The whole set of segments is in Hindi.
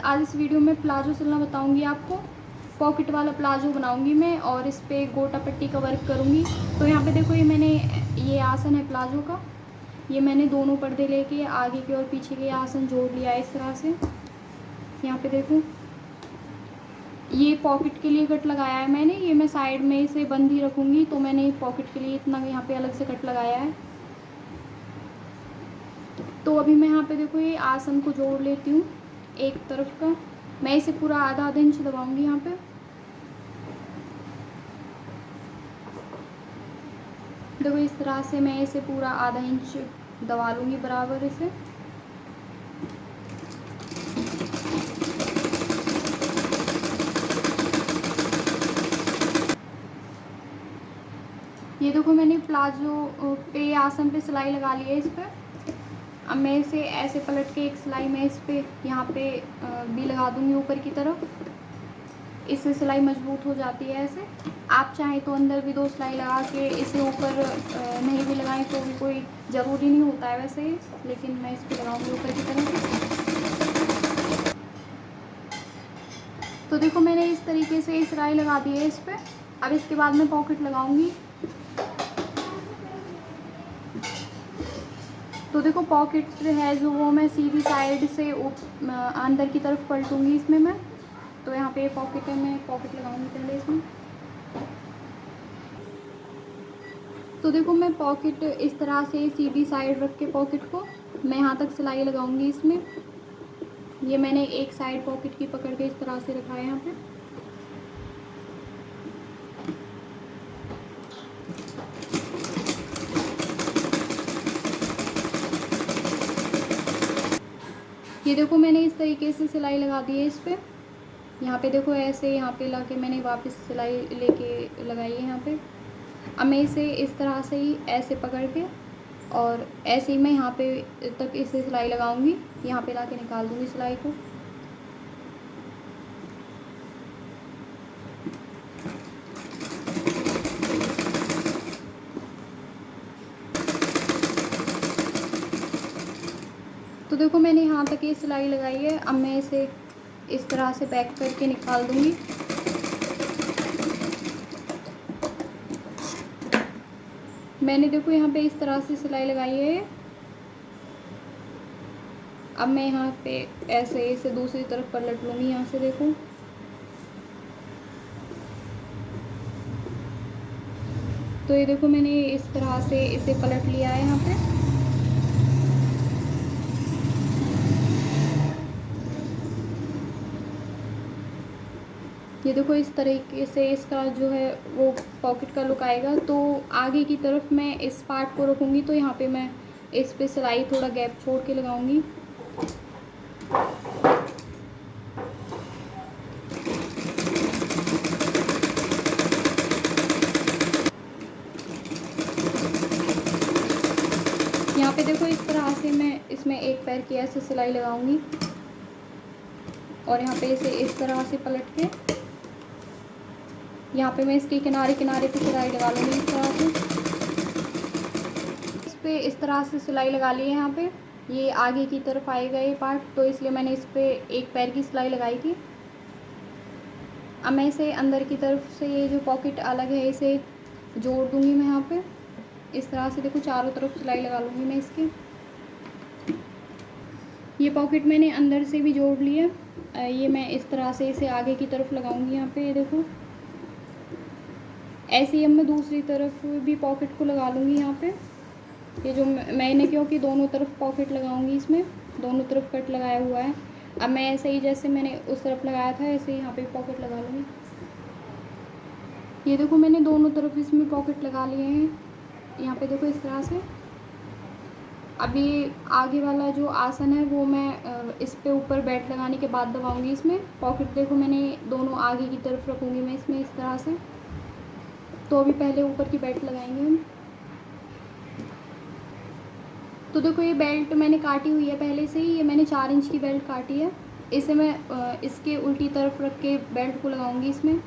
आज इस वीडियो में प्लाजो सिलना बताऊंगी आपको। पॉकेट वाला प्लाजो बनाऊंगी मैं और इस पे गोटा पट्टी का वर्क करूंगी। तो यहाँ पे देखो ये आसन है प्लाजो का। ये मैंने दोनों पर्दे लेके आगे के और पीछे के आसन जोड़ लिया है इस तरह से। यहाँ पे देखो ये पॉकेट के लिए कट लगाया है मैंने। ये मैं साइड में इसे बंद ही रखूँगी, तो मैंने पॉकेट के लिए इतना यहाँ पे अलग से कट लगाया है। तो अभी मैं यहाँ पे देखो ये आसन को जोड़ लेती हूँ एक तरफ का। मैं इसे पूरा आधा आधा इंच दबाऊंगी यहाँ पे। देखो इस तरह से मैं इसे पूरा आधा इंच दबा लूँगी बराबर इसे। ये देखो मैंने प्लाजो पे आसन पे सिलाई लगा ली है इस पर। अब मैं इसे ऐसे पलट के एक सिलाई में इस पे यहाँ पे भी लगा दूँगी ऊपर की तरफ। इससे सिलाई मजबूत हो जाती है ऐसे। आप चाहें तो अंदर भी 2 सिलाई लगा के इसे ऊपर नहीं भी लगाएं तो भी कोई ज़रूरी नहीं होता है वैसे ही, लेकिन मैं इस पर लगाऊंगी ऊपर की तरफ। तो देखो मैंने इस तरीके से सिलाई लगा दी है इस पर। अब इसके बाद मैं पॉकेट लगाऊंगी। तो देखो पॉकेट है जो वो मैं सीधी साइड से अंदर की तरफ पलटूंगी इसमें मैं। तो यहाँ पे पॉकेट है, मैं पॉकेट लगाऊंगी पहले इसमें। तो देखो मैं पॉकेट इस तरह से सीधी साइड रख के पॉकेट को मैं यहाँ तक सिलाई लगाऊंगी इसमें। ये मैंने एक साइड पॉकेट की पकड़ के इस तरह से रखा है यहाँ पे। ये देखो मैंने इस तरीके से सिलाई लगा दी है इस पे। यहाँ पे देखो ऐसे यहाँ पे लाके मैंने वापस सिलाई लेके लगाई है यहाँ पे। अब मैं इसे इस तरह से ही ऐसे पकड़ के और ऐसे ही मैं यहाँ पे तक इसे सिलाई लगाऊंगी। यहाँ पे लाके निकाल दूंगी सिलाई को। तो देखो मैंने यहाँ तक ये सिलाई लगाई है। अब मैं इसे इस तरह से पैक करके निकाल दूंगी। मैंने देखो यहाँ पे इस तरह से सिलाई लगाई है। अब मैं यहाँ पे ऐसे इसे दूसरी तरफ पलट लूँगी यहाँ से देखो। तो ये देखो मैंने इस तरह से इसे पलट लिया है यहाँ पे। ये देखो इस तरीके से इसका जो है वो पॉकेट का लुक आएगा। तो आगे की तरफ मैं इस पार्ट को रखूँगी, तो यहाँ पे मैं इस पे सिलाई थोड़ा गैप छोड़ के लगाऊंगी। यहाँ पे देखो इस तरह से मैं इसमें एक पैर की ऐसे सिलाई लगाऊंगी और यहाँ पे इसे इस तरह से पलट के यहाँ पे मैं इसके किनारे किनारे पे सिलाई लगा लूँगी इस तरह से। इस पे इस तरह से सिलाई लगा ली है यहाँ पे। ये आगे की तरफ आएगा ये पार्ट, तो इसलिए मैंने इस पे एक पैर की सिलाई लगाई थी। अब मैं इसे अंदर की तरफ से ये जो पॉकेट अलग है इसे जोड़ दूँगी मैं यहाँ पे इस तरह से। देखो चारों तरफ सिलाई लगा लूँगी मैं इसके। ये पॉकेट मैंने अंदर से भी जोड़ ली है। ये मैं इस तरह से इसे आगे की तरफ लगाऊंगी यहाँ पे। ये देखो ऐसे ही अब मैं दूसरी तरफ भी पॉकेट को लगा लूँगी यहाँ पे। ये जो मैंने क्योंकि दोनों तरफ पॉकेट लगाऊंगी इसमें, दोनों तरफ कट लगाया हुआ है। अब मैं ऐसे ही जैसे मैंने उस तरफ लगाया था ऐसे ही यहाँ पे पॉकेट लगा लूँगी। ये देखो मैंने दोनों तरफ इसमें पॉकेट लगा लिए हैं यहाँ पे। देखो इस तरह से। अभी आगे वाला जो आसन है वो मैं इस पे ऊपर बेल्ट लगाने के बाद दबाऊंगी इसमें। पॉकेट देखो मैंने दोनों आगे की तरफ रखूँगी मैं इसमें इस तरह से। तो अभी पहले ऊपर की बेल्ट लगाएंगे हम। तो देखो ये बेल्ट मैंने काटी हुई है पहले से ही। ये मैंने 4 इंच की बेल्ट काटी है। इसे मैं इसके उल्टी तरफ रख के बेल्ट को लगाऊंगी इसमें।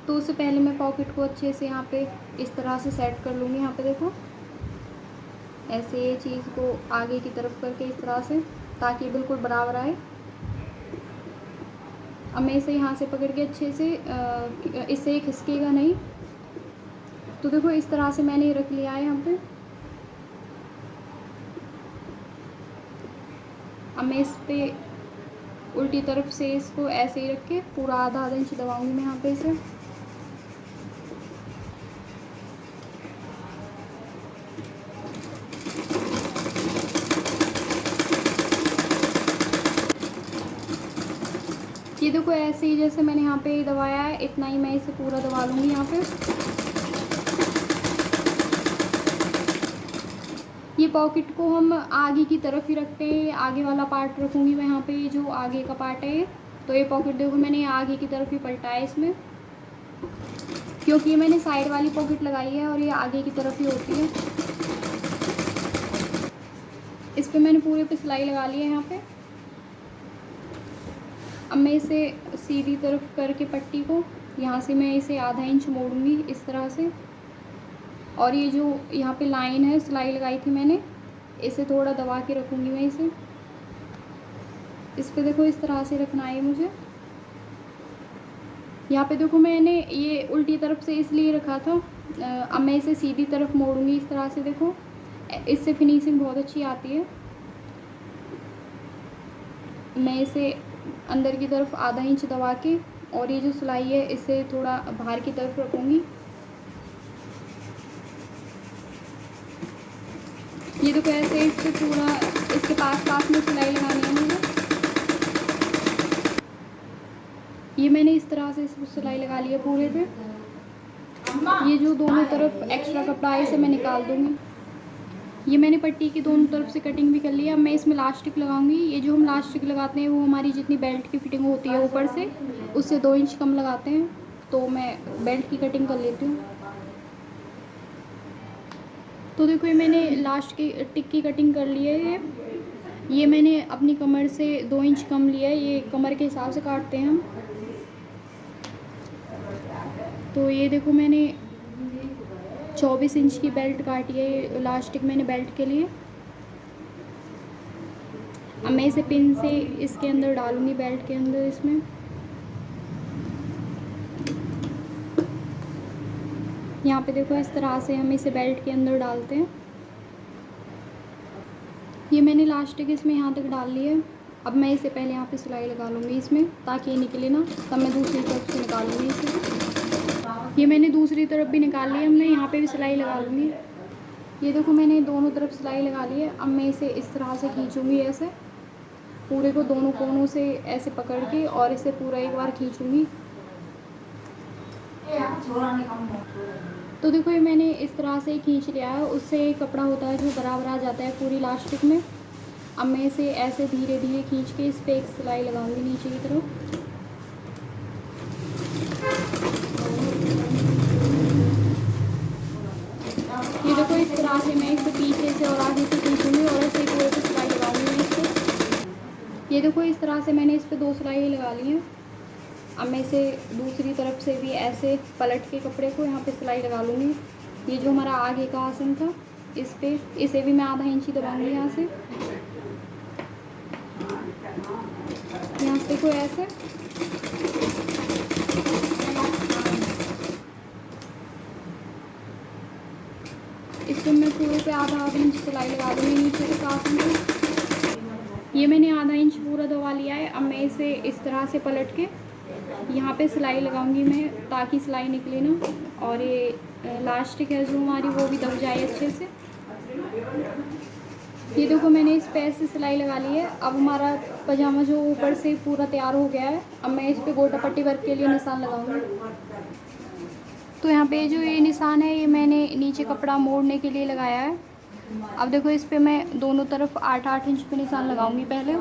तो उससे पहले मैं पॉकेट को अच्छे से यहाँ पे इस तरह से सेट कर लूँगी। यहाँ पे देखो ऐसे ये चीज़ को आगे की तरफ करके इस तरह से, ताकि बिल्कुल बराबर आए। अब मैं इसे यहाँ से पकड़ के अच्छे से इससे खिसकेगा नहीं। तो देखो इस तरह से मैंने रख लिया है यहाँ पे। अब मैं इस पे उल्टी तरफ से इसको ऐसे ही रख के पूरा आधा आधा इंच दबाऊंगी मैं यहाँ पे इसे। ये देखो ऐसे ही जैसे मैंने यहाँ पे दबाया है इतना ही मैं इसे पूरा दबा लूँगी यहाँ पे। ये पॉकेट को हम आगे की तरफ ही रखते हैं, आगे वाला पार्ट रखूँगी मैं यहाँ पे, जो आगे का पार्ट है। तो ये पॉकेट देखो मैंने आगे की तरफ ही पलटा है इसमें, क्योंकि ये मैंने साइड वाली पॉकेट लगाई है और ये आगे की तरफ ही होती है। इस पे मैंने पूरे पे सिलाई लगा ली है यहाँ पे। अब मैं इसे सीधी तरफ करके पट्टी को यहाँ से मैं इसे आधा इंच मोड़ूंगी इस तरह से। और ये जो यहाँ पे लाइन है सिलाई लगाई थी मैंने, इसे थोड़ा दबा के रखूँगी मैं इसे। इस पे देखो इस तरह से रखना है मुझे। यहाँ पे देखो मैंने ये उल्टी तरफ से इसलिए रखा था। अब मैं इसे सीधी तरफ मोड़ूंगी इस तरह से। देखो इससे फिनिशिंग बहुत अच्छी आती है। मैं इसे अंदर की तरफ आधा इंच दबा के और ये जो सिलाई है इसे थोड़ा बाहर की तरफ रखूँगी। ये देखो ऐसे इससे पूरा इसके पास में सिलाई लगानी है मुझे। ये मैंने इस तरह से इसमें सिलाई लगा ली है पूरे पे। ये जो दोनों तरफ एक्स्ट्रा कपड़ा है इसे मैं निकाल दूँगी। ये मैंने पट्टी की दोनों तरफ से कटिंग भी कर ली है। अब मैं इसमें लास्टिक लगाऊंगी। ये जो हम लास्टिक लगाते हैं वो हमारी जितनी बेल्ट की फिटिंग होती है ऊपर से उससे 2 इंच कम लगाते हैं। तो मैं बेल्ट की कटिंग कर लेती हूँ। तो देखो ये मैंने लास्ट की टिक की कटिंग कर ली है। ये मैंने अपनी कमर से 2 इंच कम लिया है। ये कमर के हिसाब से काटते हैं हम। तो ये देखो मैंने 24 इंच की बेल्ट काटी है लास्टिक मैंने बेल्ट के लिए। अब मैं इसे पिन से इसके अंदर डालूंगी बेल्ट के अंदर इसमें। यहाँ पे देखो इस तरह से हम इसे बेल्ट के अंदर डालते हैं। ये मैंने लास्टिक इसमें यहाँ तक डाल ली है। अब मैं इसे पहले यहाँ पे सिलाई लगा लूँगी इसमें ताकि ये निकले ना, तब मैं दूसरी तरफ से निकालूंगी इसे। ये मैंने दूसरी तरफ भी निकाल ली है। अब मैं यहाँ पे भी सिलाई लगा लूँगी। ये देखो मैंने दोनों तरफ सिलाई लगा ली है। अब मैं इसे इस तरह से खींचूँगी ऐसे पूरे को दोनों कोनों से ऐसे पकड़ के और इसे पूरा एक बार खींचूँगी। तो देखो ये मैंने इस तरह से खींच लिया है। उससे कपड़ा होता है जो बराबर आ जाता है पूरी लास्टिक में। अब मैं इसे ऐसे धीरे धीरे खींच के इस पर एक सिलाई लगाऊंगी नीचे की तरफ। ये देखो इस तरह से मैं इसे पीछे से और आगे से खींचूंगी और ऐसे पूरे पे सिलाई लगाऊंगी मैं इस पर। ये देखो इस तरह से मैंने इस पर 2 सिलाई लगा ली हैं। अब मैं इसे दूसरी तरफ से भी ऐसे पलट के कपड़े को यहाँ पे सिलाई लगा लूँगी। ये जो हमारा आगे का आसन था इस पे, इसे भी मैं आधा इंच ही दबाऊँगी यहाँ से देखो ऐसे। इस पर मैं पूरे पे आधा इंच सिलाई लगा दूँगी नीचे के आसन पे। ये मैंने आधा इंच पूरा दबा लिया है। अब मैं इसे इस तरह से पलट के यहाँ पे सिलाई लगाऊंगी मैं ताकि सिलाई निकले ना, और ये लास्टिक है जो हमारी वो भी दब जाए अच्छे से। ये देखो मैंने इस पे ऐसे सिलाई लगा ली है। अब हमारा पजामा जो ऊपर से पूरा तैयार हो गया है। अब मैं इस पे गोटा पट्टी वर्क के लिए निशान लगाऊंगी। तो यहाँ पे जो ये निशान है ये मैंने नीचे कपड़ा मोड़ने के लिए लगाया है। अब देखो इस पे मैं दोनों तरफ 8-8 इंच पे निशान लगाऊंगी पहले।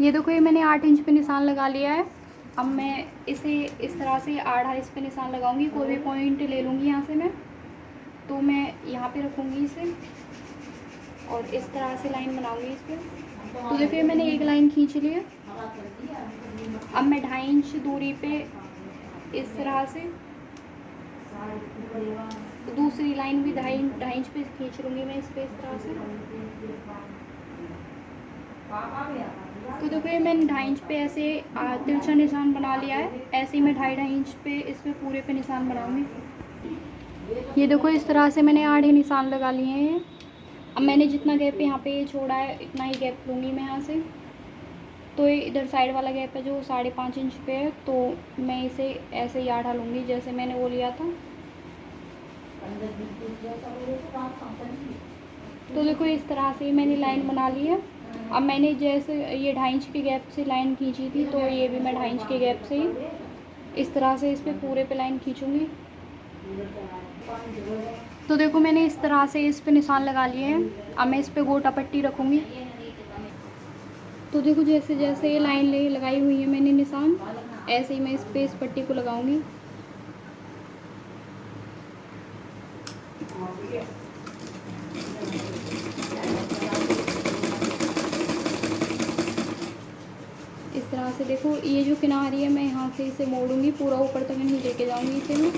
ये देखो ये मैंने 8 इंच पे निशान लगा लिया है। अब मैं इसे इस तरह से 8 इस पे निशान लगाऊंगी। कोई भी पॉइंट ले लूँगी यहाँ से मैं, तो मैं यहाँ पे रखूँगी इसे और इस तरह से लाइन बनाऊँगी इस पर। तो देखिए मैंने एक लाइन खींच ली है। अब मैं 2.5 इंच दूरी पे इस तरह से दूसरी लाइन भी 2.5 इंच पे खींच लूँगी मैं इस पर इस तरह से। तो देखो ये मैंने 2.5 इंच पे ऐसे तिरछा निशान बना लिया है। ऐसे ही मैं 2.5 इंच पे इस पे पूरे पे निशान बनाऊंगी। ये देखो इस तरह से मैंने 8 ही निशान लगा लिए हैं। अब मैंने जितना गैप यहाँ पे छोड़ा है इतना ही गैप लूँगी मैं यहाँ से। तो ये इधर साइड वाला गैप है जो 5.5 इंच पे है, तो मैं इसे ऐसे ही आधा लूँगी जैसे मैंने वो लिया था। तो देखो इस तरह से मैंने लाइन बना ली है। अब मैंने जैसे ये 2.5 इंच के गैप से लाइन खींची थी, तो ये भी मैं 2.5 इंच के गैप से ही इस तरह से इस पर पूरे पे लाइन खींचूँगी। तो देखो मैंने इस तरह से इस पे निशान लगा लिए हैं। अब मैं इस पे गोटा पट्टी रखूँगी। तो देखो जैसे जैसे ये लाइन लगाई हुई है मैंने निशान, ऐसे ही मैं इस पे इस पट्टी को लगाऊंगी। इस तरह से देखो ये जो किनारी है मैं यहाँ से इसे मोड़ूंगी, पूरा ऊपर तक नहीं लेके जाऊंगी इसे मैं।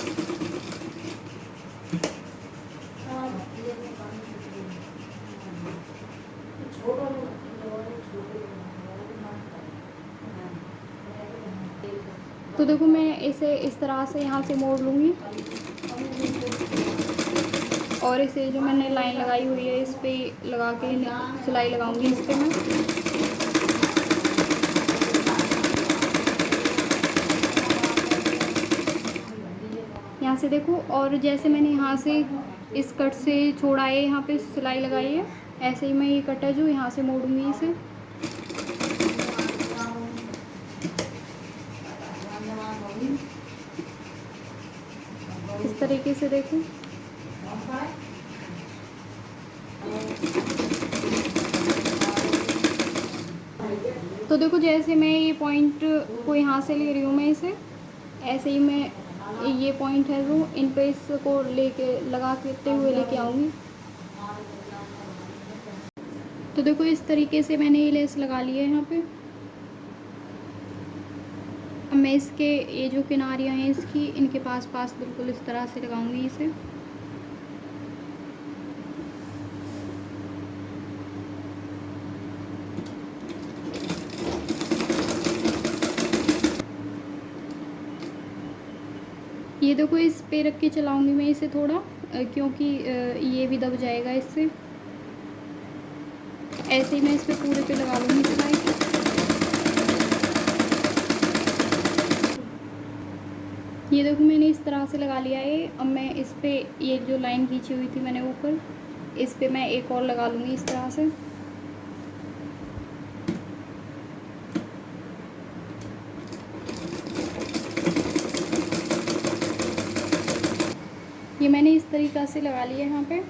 तो देखो मैं इसे इस तरह से यहाँ से मोड़ लूँगी और इसे जो मैंने लाइन लगाई हुई है इस पे लगा के सिलाई लगाऊंगी इस पे मैं। यहाँ से देखो, और जैसे मैंने यहाँ से इस कट से छोड़ा है यहाँ पे सिलाई लगाई है, ऐसे ही मैं ये कट है जो यहाँ से मोड़ूंगी इसे। इस तरीके से देखो। तो देखो जैसे मैं ये पॉइंट को यहाँ से ले रही हूँ मैं इसे, ऐसे ही मैं ये पॉइंट है जो इन पे इसको लेके लगा करते हुए लेके आऊँगी। तो देखो इस तरीके से मैंने ये लेस लगा ली है यहाँ पे। अब मैं इसके ये जो किनारियाँ हैं इसकी इनके पास पास बिल्कुल इस तरह से लगाऊंगी इसे। ये देखो इस पे रख के चलाऊंगी मैं इसे थोड़ा, क्योंकि ये भी दब जाएगा इससे। ऐसे ही मैं इस पे पूरे पे लगा लूँगी सिलाई। ये देखो मैंने इस तरह से लगा लिया है। अब मैं इस पे ये जो लाइन खींची हुई थी मैंने ऊपर, इस पे मैं एक और लगा लूँगी इस तरह से। ये मैंने इस तरीक़े से लगा लिया है यहाँ पे।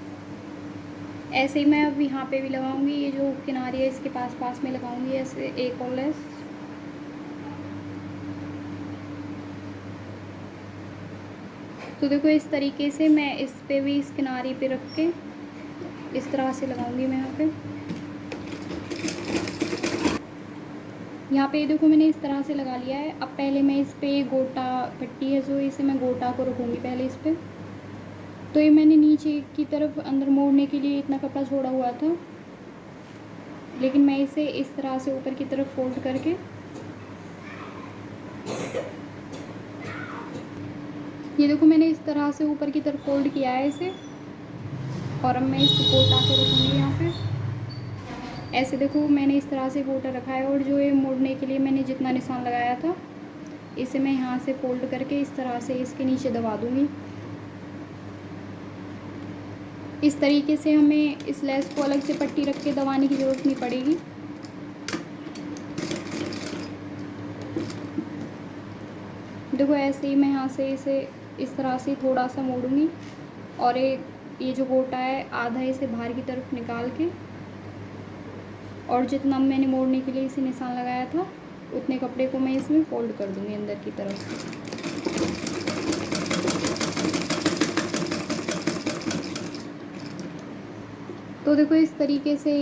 ऐसे ही मैं अब यहाँ पे भी लगाऊंगी, ये जो किनारी है इसके पास पास में लगाऊंगी ऐसे एक और लेस। तो देखो इस तरीके से मैं इस पे भी इस किनारी पे रख के इस तरह से लगाऊंगी मैं यहाँ पे। यहाँ पे देखो मैंने इस तरह से लगा लिया है। अब पहले मैं इस पे गोटा पट्टी है जो इसे मैं गोटा को रखूँगी पहले इस पे। तो ये मैंने नीचे की तरफ अंदर मोड़ने के लिए इतना कपड़ा छोड़ा हुआ था, लेकिन मैं इसे इस तरह से ऊपर की तरफ फोल्ड करके ये देखो मैंने इस तरह से ऊपर की तरफ फोल्ड किया है इसे। और अब मैं इस गोटा को रखूँगी यहाँ पे। ऐसे देखो मैंने इस तरह से गोटा रखा है, और जो ये मोड़ने के लिए मैंने जितना निशान लगाया था इसे मैं यहाँ से फोल्ड करके इस तरह से इसके नीचे दबा दूँगी। इस तरीके से हमें इस लेस को अलग से पट्टी रख के दबाने की ज़रूरत नहीं पड़ेगी। देखो ऐसे ही मैं यहाँ से इसे इस तरह से थोड़ा सा मोड़ूंगी, और ये जो गोटा है आधा इसे बाहर की तरफ निकाल के, और जितना मैंने मोड़ने के लिए इसे निशान लगाया था उतने कपड़े को मैं इसमें फोल्ड कर दूँगी अंदर की तरफ। तो देखो इस तरीके से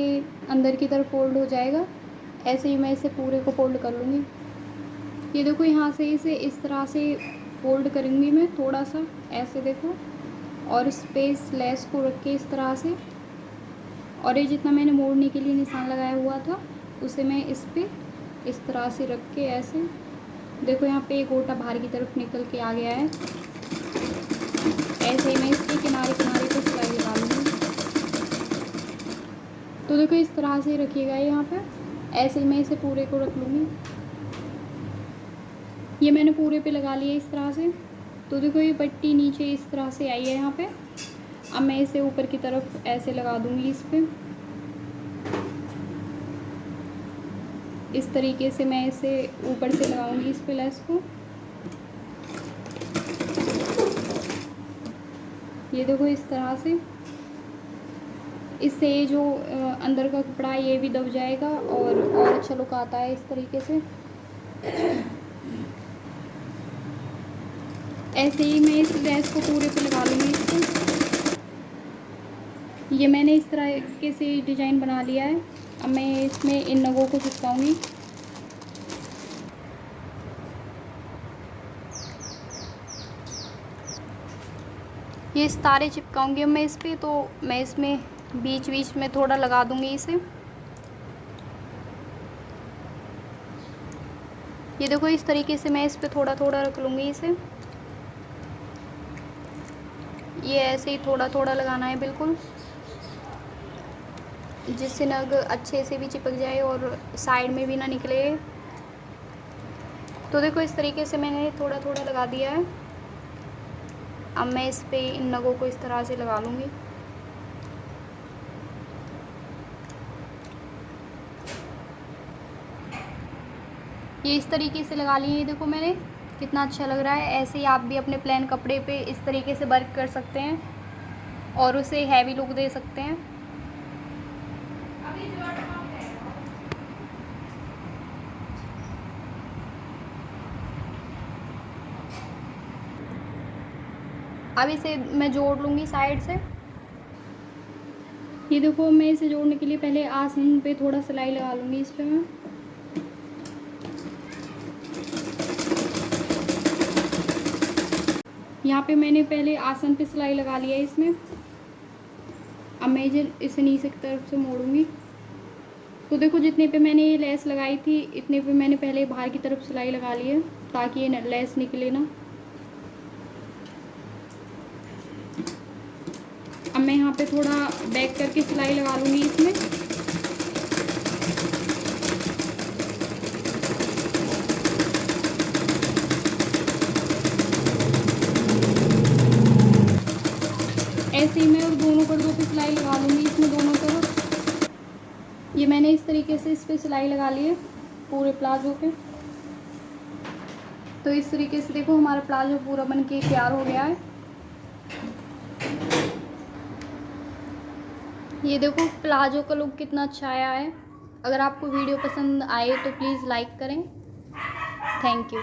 अंदर की तरफ फोल्ड हो जाएगा। ऐसे ही मैं इसे पूरे को फोल्ड कर लूँगी। ये देखो यहाँ से इसे इस तरह से फोल्ड करूँगी मैं थोड़ा सा, ऐसे देखो, और इस पे इस लेस को रख के इस तरह से, और ये जितना मैंने मोड़ने के लिए निशान लगाया हुआ था उसे मैं इस पे इस तरह से रख के ऐसे, देखो यहाँ पे एक गोटा बाहर की तरफ निकल के आ गया है। ऐसे ही मैं इसके किनारे किनारे पे सिलाई लगा लूँगी। तो देखो इस तरह से रखिएगा यहाँ पे। ऐसे ही मैं इसे पूरे को रख लूँगी। ये मैंने पूरे पे लगा लिया इस तरह से। तो देखो ये पट्टी नीचे इस तरह से आई है यहाँ पे। अब मैं इसे ऊपर की तरफ ऐसे लगा दूँगी इस पे। इस तरीके से मैं इसे ऊपर से लगाऊंगी इस पे लेस को। ये देखो इस तरह से। इससे जो अंदर का कपड़ा है ये भी दब जाएगा और अच्छा लुक आता है इस तरीके से। ऐसे ही मैं इस लेस को पूरे पे लगा लूँगी इसको। ये मैंने इस तरीके से डिज़ाइन बना लिया है। अब मैं इसमें इन नगों को चिपकाऊंगी। ये सितारे चिपकाऊंगी अब मैं इस पे। तो मैं इसमें बीच बीच में थोड़ा लगा दूंगी इसे। ये देखो इस तरीके से मैं इस पे थोड़ा थोड़ा रख लूँगी इसे। ये ऐसे ही थोड़ा थोड़ा लगाना है बिल्कुल, जिससे नग अच्छे से भी चिपक जाए और साइड में भी ना निकले। तो देखो इस तरीके से मैंने थोड़ा थोड़ा लगा दिया है। अब मैं इस पे इन नगों को इस तरह से लगा लूँगी। ये इस तरीके से लगा लिए। ये देखो मैंने कितना अच्छा लग रहा है। ऐसे ही आप भी अपने प्लेन कपड़े पे इस तरीके से वर्क कर सकते हैं और उसे हैवी लुक दे सकते हैं। अब इसे मैं जोड़ लूँगी साइड से। ये देखो मैं इसे जोड़ने के लिए पहले आसन पे थोड़ा सिलाई लगा लूँगी इस पे मैं। यहाँ पे मैंने पहले आसन पे सिलाई लगा लिया है इसमें। अब मैं इसे नीचे की तरफ से मोड़ूंगी। तो देखो जितने पे मैंने ये लेस लगाई थी इतने पे मैंने पहले बाहर की तरफ सिलाई लगा ली है ताकि ये लेस निकले ना। अब मैं यहाँ पे थोड़ा बैक करके सिलाई लगा लूँगी इसमें। ऐसे ही मैं उस दोनों पर्दों पे सिलाई लगा लूँगी इसमें दोनों तरफ। ये मैंने इस तरीके से इस पे सिलाई लगा ली है पूरे प्लाजो पे। तो इस तरीके से देखो हमारा प्लाजो पूरा बन के तैयार हो गया है। ये देखो प्लाजो का लुक कितना अच्छा आया है। अगर आपको वीडियो पसंद आए तो प्लीज़ लाइक करें। Thank you.